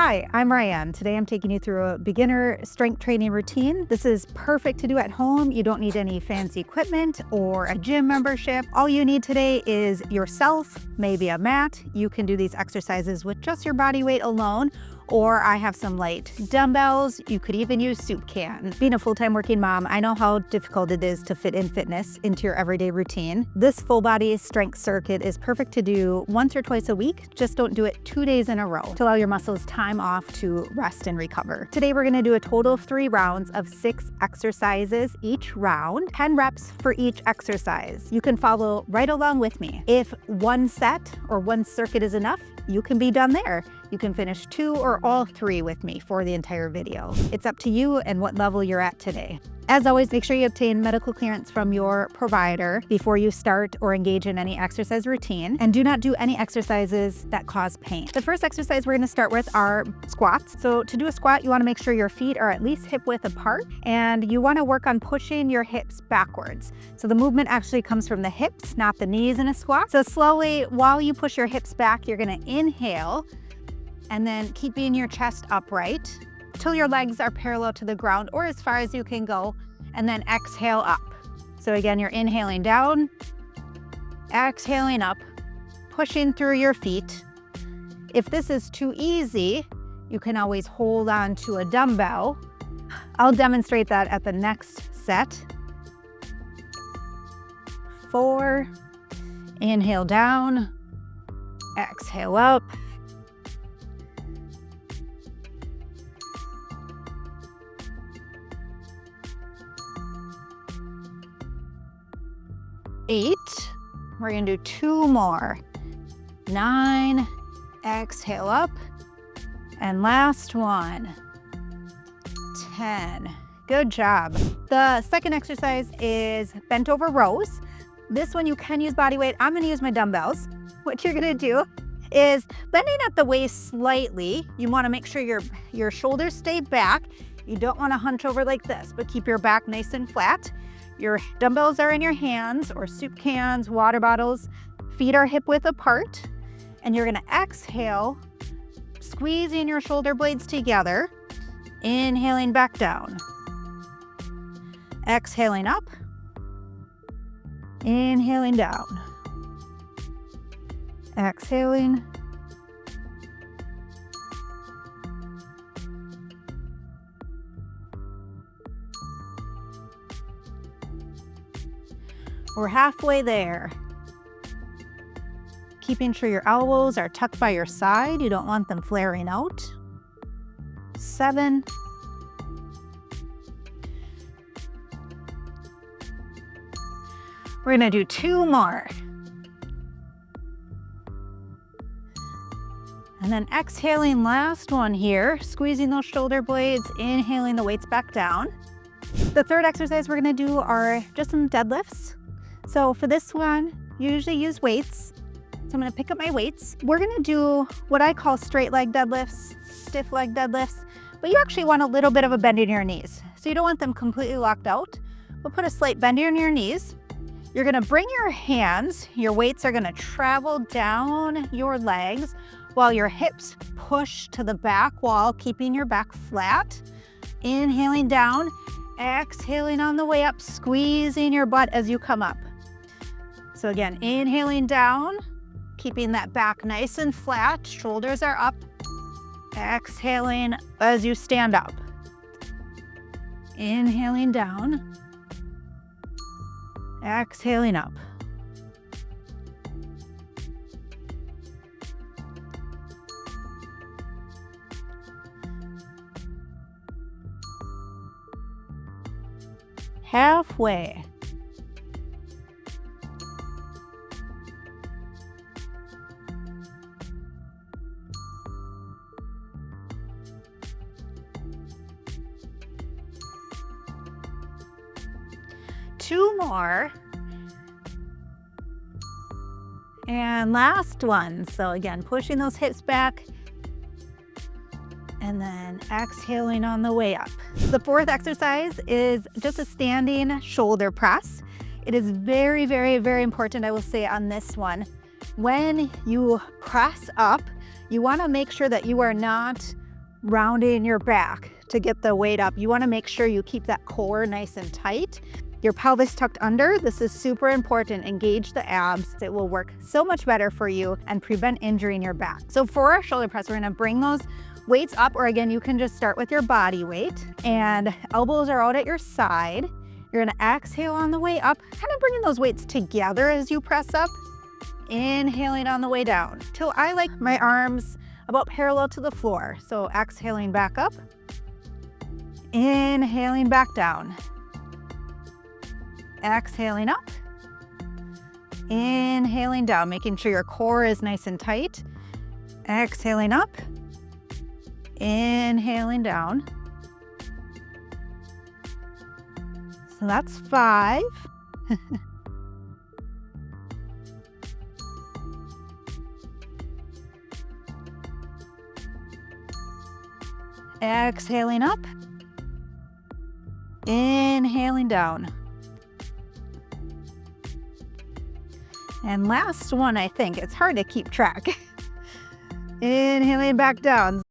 Hi, I'm Ryan. Today I'm taking you through a beginner strength training routine. This is perfect to do at home. You don't need any fancy equipment or a gym membership. All you need today is yourself, maybe a mat. You can do these exercises with just your body weight alone, or I have some light dumbbells. You could even use soup can. Being a full-time working mom, I know how difficult it is to fit in fitness into your everyday routine. This full body strength circuit is perfect to do once or twice a week. Just don't do it 2 days in a row to allow your muscles time off to rest and recover. Today we're gonna do a total of 3 rounds of 6 exercises each round, 10 reps for each exercise. You can follow right along with me. If one set or one circuit is enough, you can be done there. You can finish 2 or all 3 with me for the entire video. It's up to you and what level you're at today. As always, make sure you obtain medical clearance from your provider before you start or engage in any exercise routine, and do not do any exercises that cause pain. The first exercise we're going to start with are squats. So to do a squat, you want to make sure your feet are at least hip width apart, and you want to work on pushing your hips backwards. So the movement actually comes from the hips, not the knees in a squat. So slowly, while you push your hips back, you're going to inhale, and then keeping your chest upright till your legs are parallel to the ground or as far as you can go, and then exhale up. So again, you're inhaling down, exhaling up, pushing through your feet. If this is too easy, you can always hold on to a dumbbell. I'll demonstrate that at the next set. 4, inhale down, exhale up. 8, we're gonna do 2 more. 9, exhale up, and last one. 10, good job. The second exercise is bent over rows. This one you can use body weight. I'm gonna use my dumbbells. What you're gonna do is bending at the waist slightly. You wanna make sure your shoulders stay back. You don't wanna hunch over like this, but keep your back nice and flat. Your dumbbells are in your hands or soup cans, water bottles. Feet are hip width apart. And you're gonna exhale, squeezing your shoulder blades together, inhaling back down. Exhaling up, inhaling down. Exhaling. We're halfway there. Keeping sure your elbows are tucked by your side. You don't want them flaring out. 7. We're gonna do 2 more. And then exhaling, last one here, squeezing those shoulder blades, inhaling the weights back down. The third exercise we're gonna do are just some deadlifts. So for this one, you usually use weights. So I'm gonna pick up my weights. We're gonna do what I call straight leg deadlifts, stiff leg deadlifts, but you actually want a little bit of a bend in your knees. So you don't want them completely locked out, but put a slight bend in your knees. You're gonna bring your hands, your weights are gonna travel down your legs while your hips push to the back wall, keeping your back flat. Inhaling down, exhaling on the way up, squeezing your butt as you come up. So again, inhaling down, keeping that back nice and flat, shoulders are up. Exhaling as you stand up. Inhaling down, exhaling up. Halfway. Two more. And last one. So again, pushing those hips back and then exhaling on the way up. The fourth exercise is just a standing shoulder press. It is very, very, very important, I will say, on this one. When you press up, you want to make sure that you are not rounding your back to get the weight up. You want to make sure you keep that core nice and tight. Your pelvis tucked under. This is super important. Engage the abs. It will work so much better for you and prevent injury in your back. So for our shoulder press, we're going to bring those weights up, or again, you can just start with your body weight, and elbows are out at your side. You're going to exhale on the way up, kind of bringing those weights together as you press up. Inhaling on the way down till I like my arms about parallel to the floor. So exhaling back up, inhaling back down, exhaling up, inhaling down, making sure your core is nice and tight. Exhaling up, inhaling down. So that's 5. Exhaling up, inhaling down. And last one, I think. It's hard to keep track. Inhaling back down.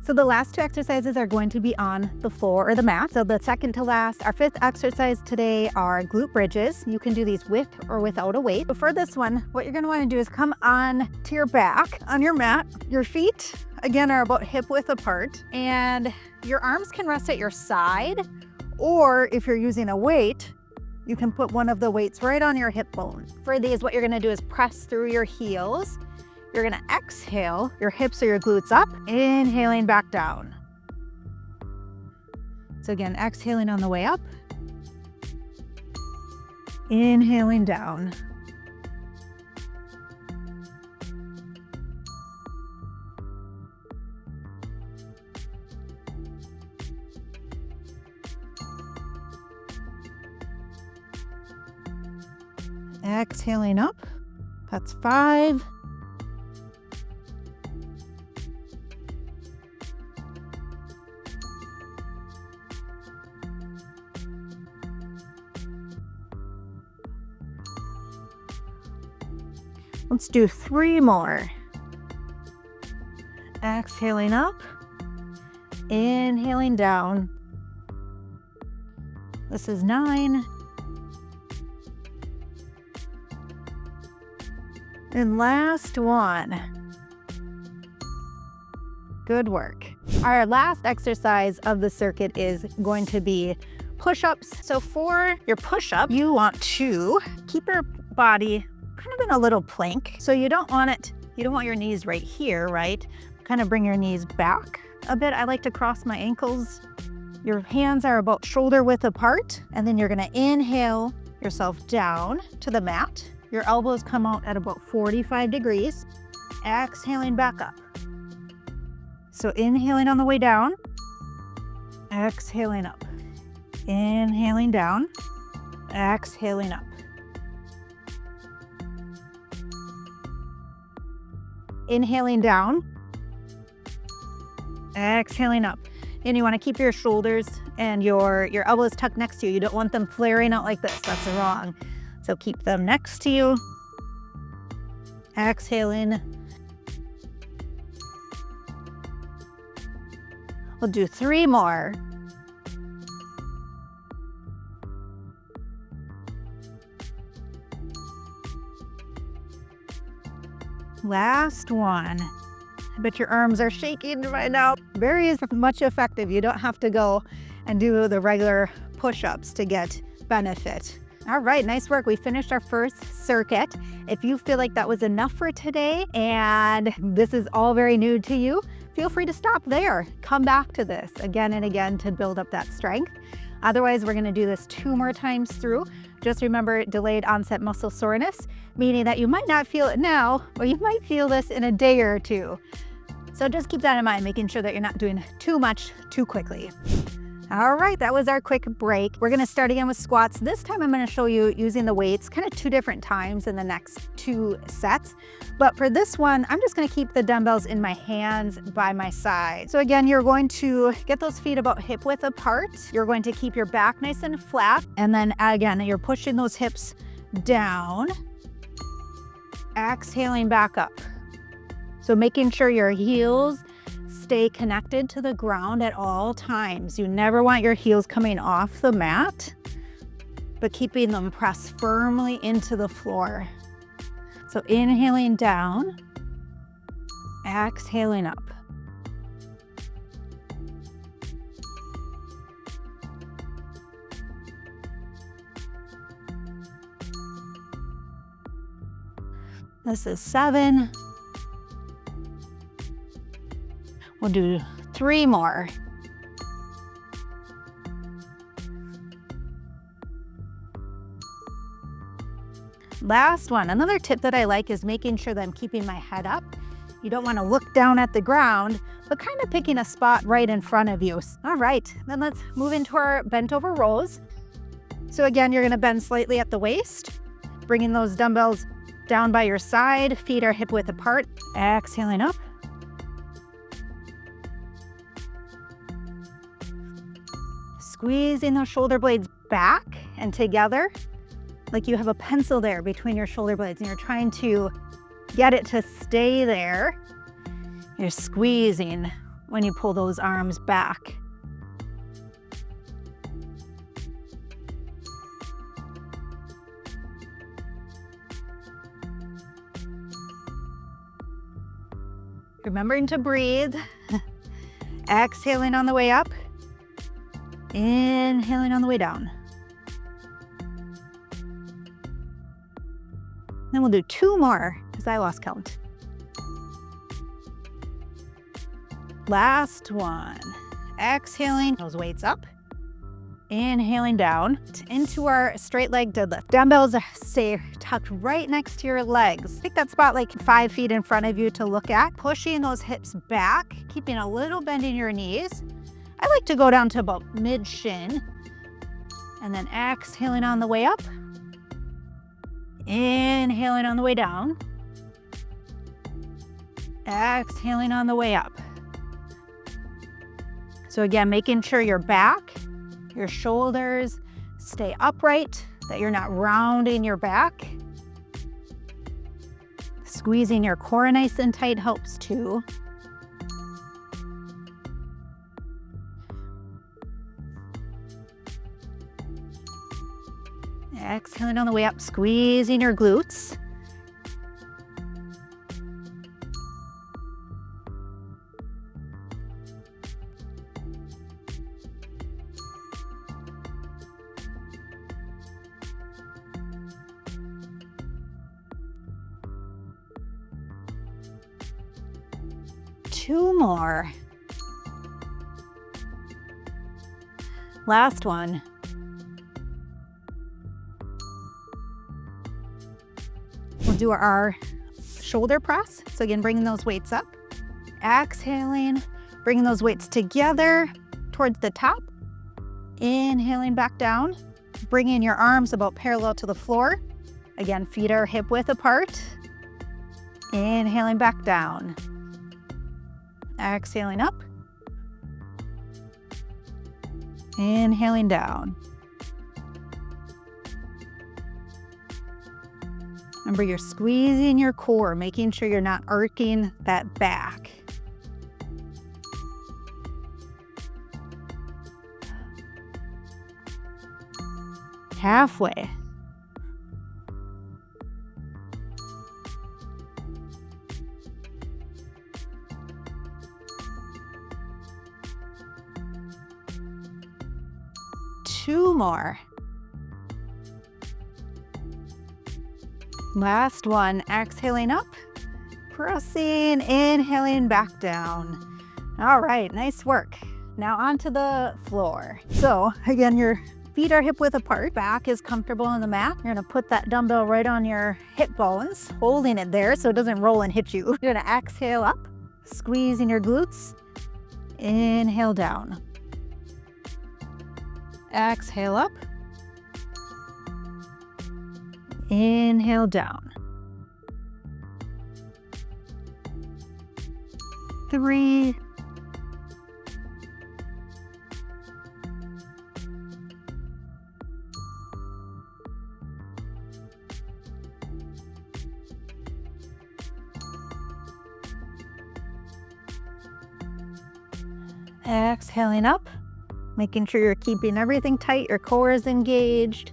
So the last 2 exercises are going to be on the floor or the mat. So the second to last, our 5th exercise today are glute bridges. You can do these with or without a weight. But for this one, what you're going to want to do is come on to your back on your mat. Your feet, again, are about hip width apart, and your arms can rest at your side, or if you're using a weight, you can put one of the weights right on your hip bone. For these, what you're going to do is press through your heels. You're going to exhale, your hips or your glutes up, inhaling back down. So again, exhaling on the way up, inhaling down. Exhaling up, that's 5. Let's do 3 more. Exhaling up, inhaling down. This is 9. And last one. Good work. Our last exercise of the circuit is going to be push-ups. So for your push-up, you want to keep your body kind of in a little plank. So you don't want your knees right here, right? Kind of bring your knees back a bit. I like to cross my ankles. Your hands are about shoulder width apart, and then you're gonna inhale yourself down to the mat. Your elbows come out at about 45 degrees. Exhaling back up. So inhaling on the way down, exhaling up. Inhaling down, exhaling up. Inhaling down, exhaling up. And you want to keep your shoulders and your elbows tucked next to you. You don't want them flaring out like this. That's wrong. So keep them next to you. Exhaling. We'll do 3 more. Last one. I bet your arms are shaking right now. Very much effective. You don't have to go and do the regular push-ups to get benefit. All right, nice work. We finished our first circuit. If you feel like that was enough for today and this is all very new to you, feel free to stop there. Come back to this again and again to build up that strength. Otherwise, we're gonna do this 2 more times through. Just remember delayed onset muscle soreness, meaning that you might not feel it now, but you might feel this in a day or 2. So just keep that in mind, making sure that you're not doing too much too quickly. All right, that was our quick break. We're gonna start again with squats. This time I'm gonna show you using the weights kind of 2 different times in the next 2 sets. But for this one, I'm just gonna keep the dumbbells in my hands by my side. So again, you're going to get those feet about hip width apart. You're going to keep your back nice and flat. And then again, you're pushing those hips down. Exhaling back up. So making sure your heels stay connected to the ground at all times. You never want your heels coming off the mat, but keeping them pressed firmly into the floor. So inhaling down, exhaling up. This is 7. We'll do 3 more. Last one. Another tip that I like is making sure that I'm keeping my head up. You don't want to look down at the ground, but kind of picking a spot right in front of you. All right, then let's move into our bent over rows. So again, you're going to bend slightly at the waist, bringing those dumbbells down by your side, feet are hip width apart, exhaling up. Squeezing those shoulder blades back and together, like you have a pencil there between your shoulder blades and you're trying to get it to stay there. You're squeezing when you pull those arms back. Remembering to breathe. Exhaling on the way up. Inhaling on the way down. Then we'll do 2 more because I lost count. Last one. Exhaling those weights up. Inhaling down into our straight leg deadlift. Dumbbells stay tucked right next to your legs. Pick that spot like 5 feet in front of you to look at. Pushing those hips back, keeping a little bend in your knees. I like to go down to about mid-shin. And then exhaling on the way up. Inhaling on the way down. Exhaling on the way up. So again, making sure your back, your shoulders stay upright, that you're not rounding your back. Squeezing your core nice and tight helps too. Exhaling on the way up, squeezing your glutes. Two more. Last one. We'll do our shoulder press. So again, bringing those weights up. Exhaling, bringing those weights together towards the top. Inhaling back down. Bringing your arms about parallel to the floor. Again, feet are hip width apart. Inhaling back down. Exhaling up. Inhaling down. Remember, you're squeezing your core, making sure you're not arcing that back. Halfway. Two more. Last one, exhaling up, pressing, inhaling back down. All right, nice work. Now onto the floor. So again, your feet are hip width apart, back is comfortable on the mat. You're gonna put that dumbbell right on your hip bones, holding it there so it doesn't roll and hit you. You're gonna exhale up, squeezing your glutes, inhale down. Exhale up. Inhale down. 3. Exhaling up, making sure you're keeping everything tight, your core is engaged.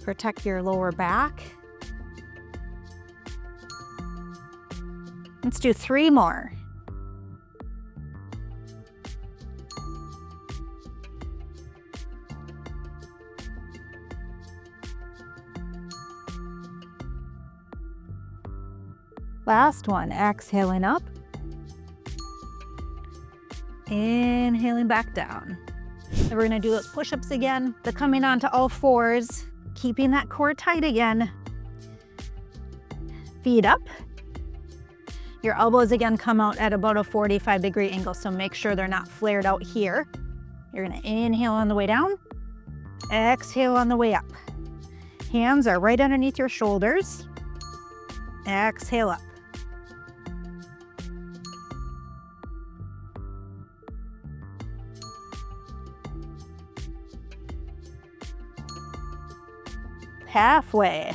Protect your lower back. Let's do 3 more. Last one, exhaling up. Inhaling back down. And we're gonna do those push-ups again. The coming onto all fours, keeping that core tight again. Feet up. Your elbows again come out at about a 45-degree angle, so make sure they're not flared out here. You're gonna inhale on the way down, exhale on the way up. Hands are right underneath your shoulders. Exhale up. Halfway.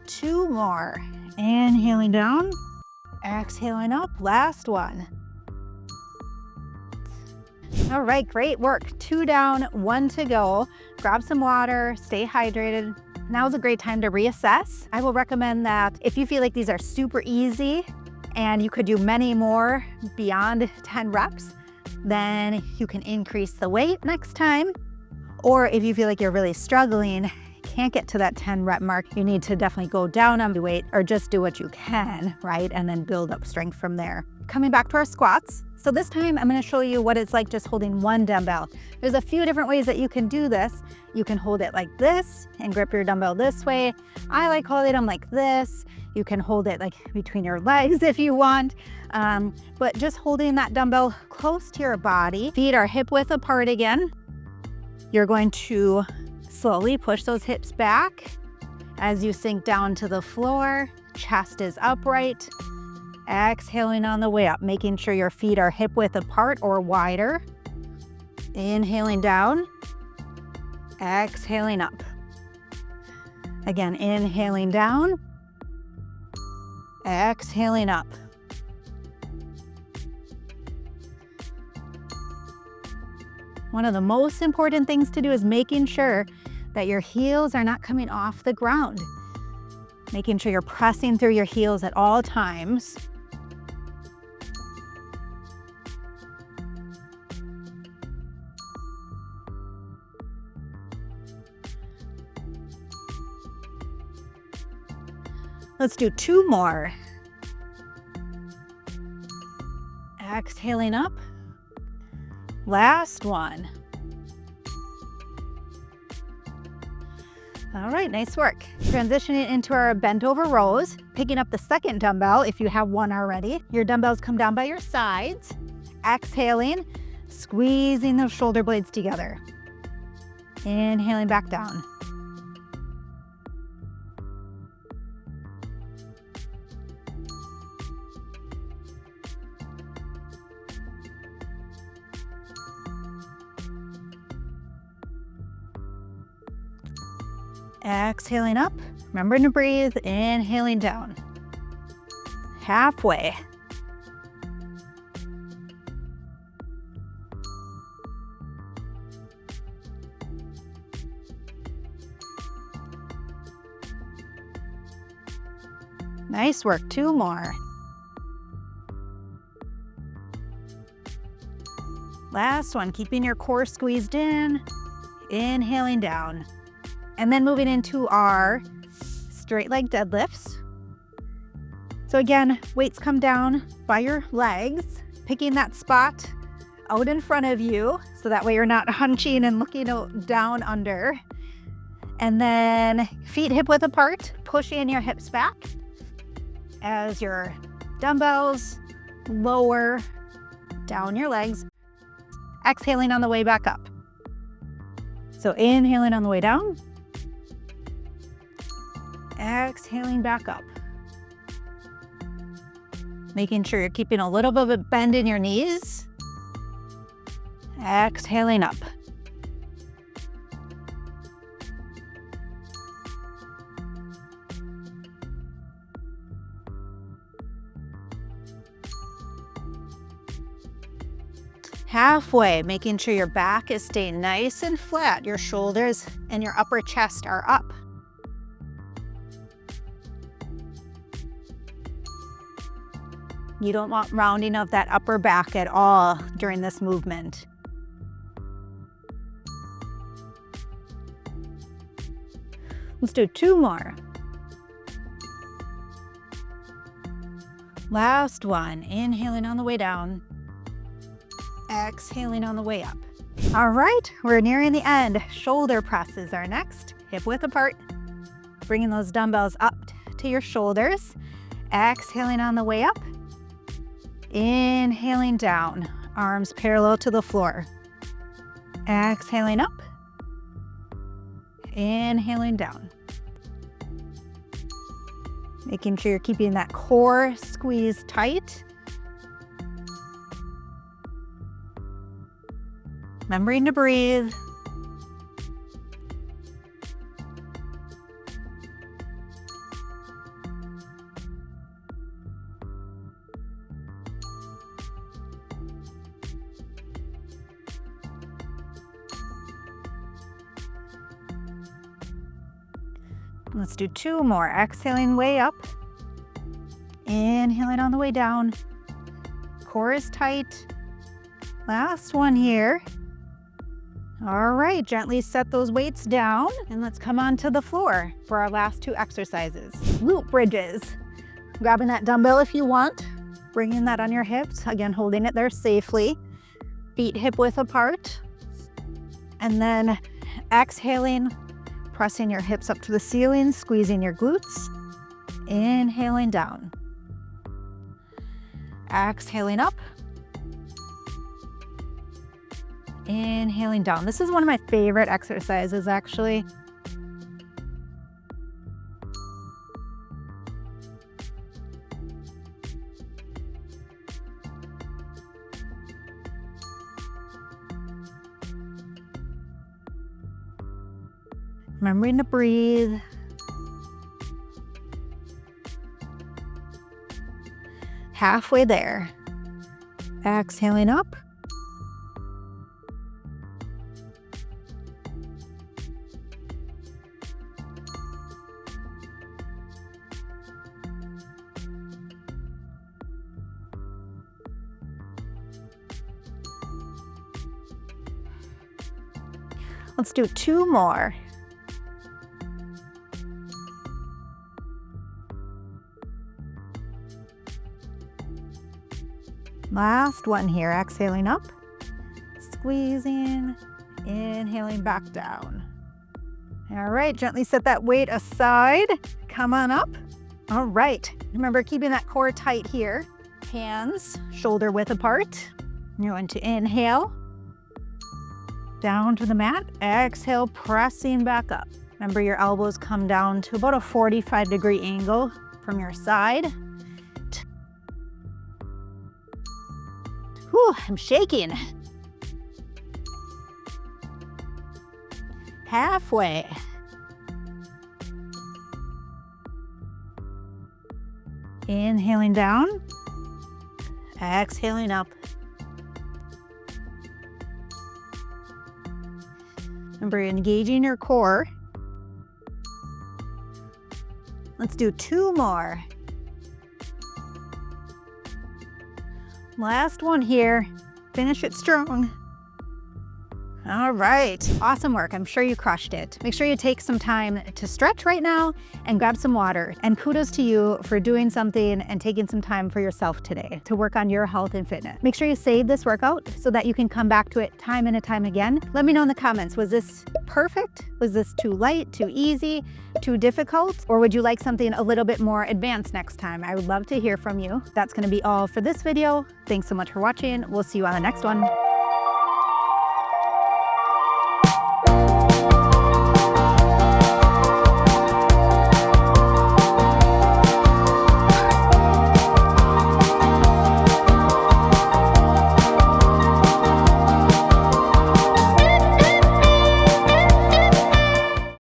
Two more. Inhaling down, exhaling up. Last one. All right, great work. 2 down, 1 to go. Grab some water, stay hydrated. Now is a great time to reassess. I will recommend that if you feel like these are super easy and you could do many more beyond 10 reps, then you can increase the weight next time. Or if you feel like you're really struggling, can't get to that 10 rep mark, you need to definitely go down on the weight or just do what you can, right? And then build up strength from there. Coming back to our squats. So this time I'm gonna show you what it's like just holding one dumbbell. There's a few different ways that you can do this. You can hold it like this and grip your dumbbell this way. I like holding them like this. You can hold it like between your legs if you want. But just holding that dumbbell close to your body. Feet are hip width apart again. You're going to slowly push those hips back as you sink down to the floor. Chest is upright. Exhaling on the way up, making sure your feet are hip width apart or wider. Inhaling down, exhaling up. Again, inhaling down, exhaling up. One of the most important things to do is making sure that your heels are not coming off the ground. Making sure you're pressing through your heels at all times. Let's do 2 more. Exhaling up. Last one. All right, nice work. Transitioning into our bent over rows, picking up the second dumbbell if you have one already. Your dumbbells come down by your sides. Exhaling, squeezing those shoulder blades together. Inhaling back down. Exhaling up, remember to breathe, inhaling down. Halfway. Nice work, 2 more. Last one, keeping your core squeezed in, inhaling down. And then moving into our straight leg deadlifts. So again, weights come down by your legs, picking that spot out in front of you, so that way you're not hunching and looking down under. And then feet hip width apart, pushing your hips back as your dumbbells lower down your legs. Exhaling on the way back up. So inhaling on the way down. Exhaling back up. Making sure you're keeping a little bit of a bend in your knees. Exhaling up. Halfway, making sure your back is staying nice and flat. Your shoulders and your upper chest are up. You don't want rounding of that upper back at all during this movement. Let's do 2 more. Last one, inhaling on the way down, exhaling on the way up. All right, we're nearing the end. Shoulder presses are next, hip width apart. Bringing those dumbbells up to your shoulders, exhaling on the way up. Inhaling down, arms parallel to the floor. Exhaling up, inhaling down. Making sure you're keeping that core squeezed tight. Remembering to breathe. Let's do 2 more. Exhaling way up. Inhaling on the way down. Core is tight. Last one here. All right, gently set those weights down and let's come onto the floor for our last 2 exercises. Glute bridges. Grabbing that dumbbell if you want. Bringing that on your hips. Again, holding it there safely. Feet hip width apart. And then exhaling. Pressing your hips up to the ceiling, squeezing your glutes. Inhaling down. Exhaling up. Inhaling down. This is one of my favorite exercises, actually. Remembering to breathe. Halfway there. Exhaling up. Let's do 2 more. Last one here, exhaling up, squeezing, inhaling back down. All right, gently set that weight aside. Come on up. All right, remember keeping that core tight here. Hands shoulder width apart. You're going to inhale, down to the mat. Exhale, pressing back up. Remember your elbows come down to about a 45-degree angle from your side. Whew, I'm shaking. Halfway. Inhaling down. Exhaling up. Remember, engaging your core. Let's do 2 more. Last one here. Finish it strong. All right, awesome work. I'm sure you crushed it. Make sure you take some time to stretch right now and grab some water. And kudos to you for doing something and taking some time for yourself today to work on your health and fitness. Make sure you save this workout so that you can come back to it time and time again. Let me know in the comments, was this perfect? Was this too light, too easy, too difficult? Or would you like something a little bit more advanced next time? I would love to hear from you. That's gonna be all for this video. Thanks so much for watching. We'll see you on the next one.